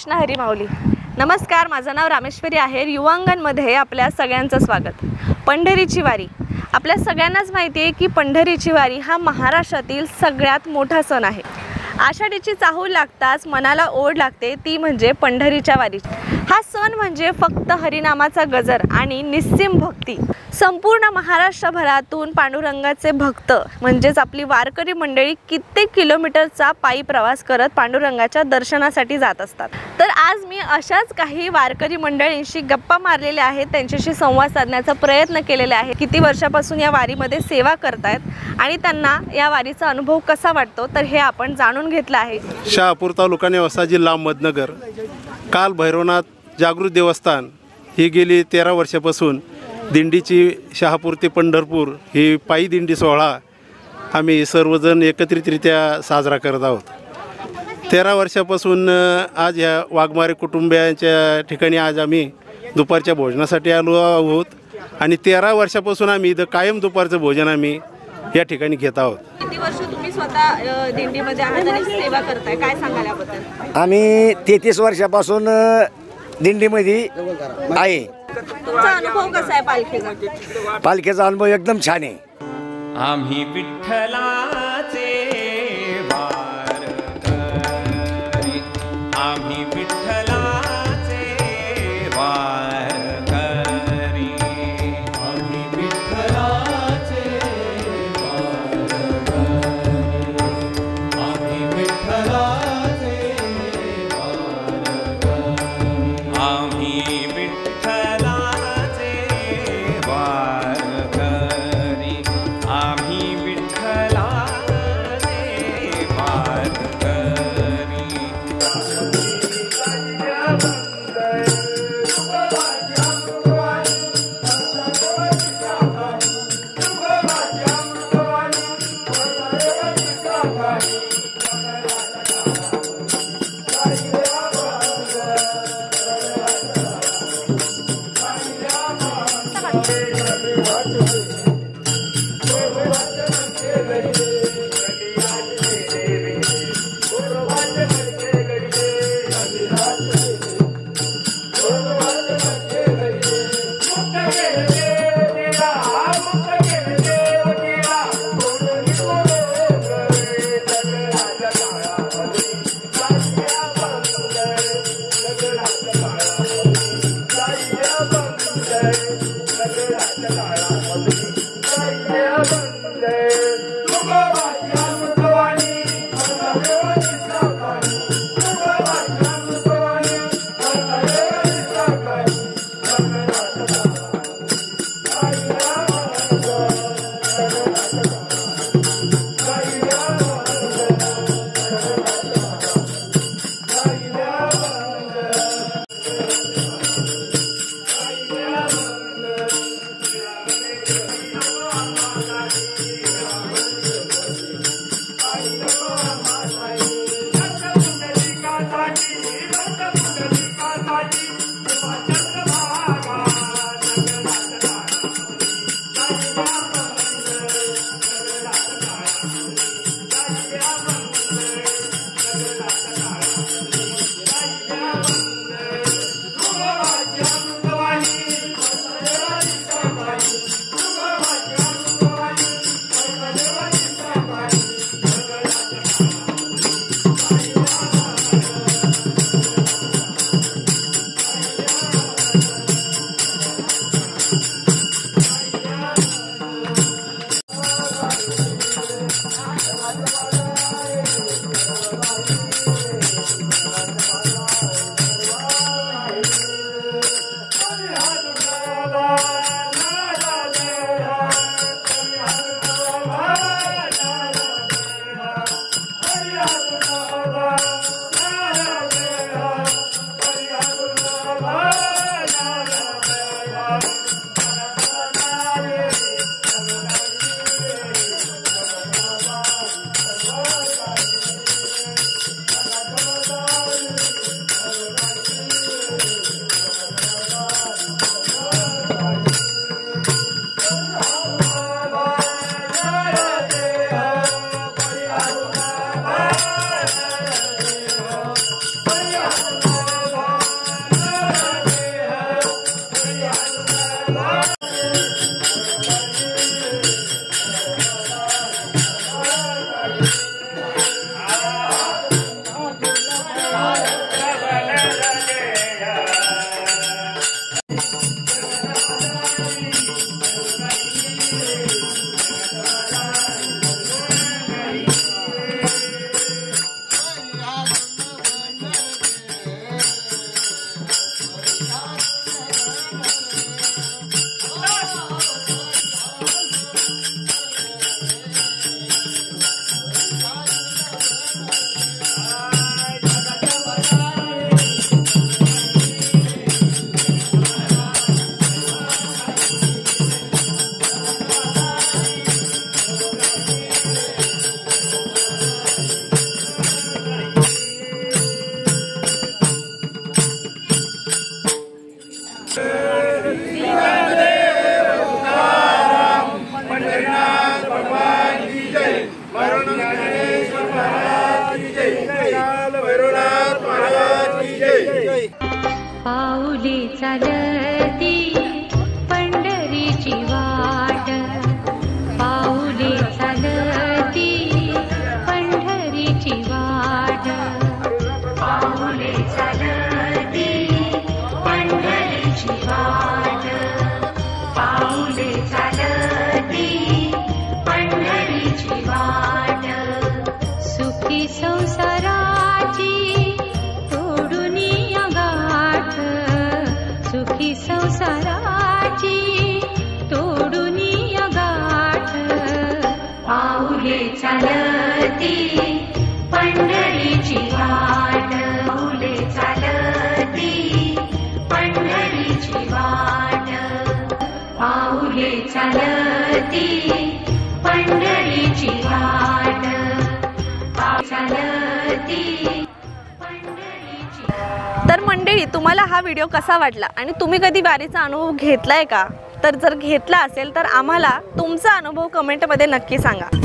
कृष्ण हरी माऊली. नमस्कार, माझं नाव रामेश्वरी आहेर. युवांगणमध्ये आपल्या सगळ्यांचं स्वागत. पंढरीची वारी. आपल्या सगळ्यांनाच माहिती आहे की पंढरीची वारी हा महाराष्ट्रातील सगळ्यात मोठा सण आहे. आषाढीची चाहूल लागताच मनाला ओढ लागते, ती म्हणजे पंढरीच्या वारी. हा सण म्हणजे फक्त हरिनामाचा गजर आणि निस्सीम भक्ती. संपूर्ण महाराष्ट्रभरातून पांडुरंगाचे भक्त म्हणजेच आपली वारकरी मंडळी कित्येक किलोमीटरचा पायी प्रवास करत पांडुरंगाच्या दर्शनासाठी जात असतात. तर आज मी अशाच काही वारकरी मंडळींशी गप्पा मारलेल्या आहेत, त्यांच्याशी संवाद साधण्याचा प्रयत्न केलेला आहे. किती वर्षापासून या वारीमध्ये सेवा करतायत आणि त्यांना या वारीचा अनुभव कसा वाटतो, तर हे आपण जाणून घेतलं आहे. शहापूर तालुका नेवासा, जिल्हा अहमदनगर. काल भैरवनाथ जागृत देवस्थान ही गेली 13 वर्षापासून दिंडीची शहापूर ते पंढरपूर ही पायी दिंडी सोहळा आम्ही सर्वजण एकत्रितरित्या साजरा करत आहोत. 13 वर्षापासून आज ह्या वाघमारे कुटुंबियांच्या ठिकाणी आज आम्ही दुपारच्या भोजनासाठी आलो आहोत आणि 13 वर्षापासून आम्ही इथं कायम दुपारचं भोजन आम्ही या ठिकाणी घेत आहोत. किती वर्ष तुम्ही स्वतः दिंडीमध्ये आहात आणि सेवा करताय, काय सांगाल याबद्दल? आम्ही 33 वर्षापासून दिंडीमध्ये आहे. तुमचा अनुभव कसा आहे पालखीचा? पालखीचा अनुभव एकदम छान आहे. आम्ही विठ्ठलाचे वारकरी, आम्ही विठ्ठलाचे वारकरी, आम्ही विठ्ठलाचे वारकरी, आम्ही विठ्ठलाचे वारकरी, आम्ही विठ्ठलाचे वारकरी, आम्ही विठ्ठलाचे वारकरी. पाऊले चालती पंढरीची वाट, पाऊले चालती पंढरीची वाट, पाऊले चालती पंढरीची वाट, पाऊले चालती पंढरीची वाट, सुखी संसाराची तोडून गाठ, सुखी संसाराची तोडून गाठ, पाऊले चालती पंढरीची वाट, पाऊले चालती पंढरीची वाट, पाऊले चालती पंढरीची वाट, चालती पंढरीची. तर मंडळी, तुम्हाला हा व्हिडिओ कसा वाटला आणि तुम्ही कधी वारीचा अनुभव घेतलाय का? तर जर घेतला असेल तर आम्हाला तुमचा अनुभव कमेंटमध्ये नक्की सांगा.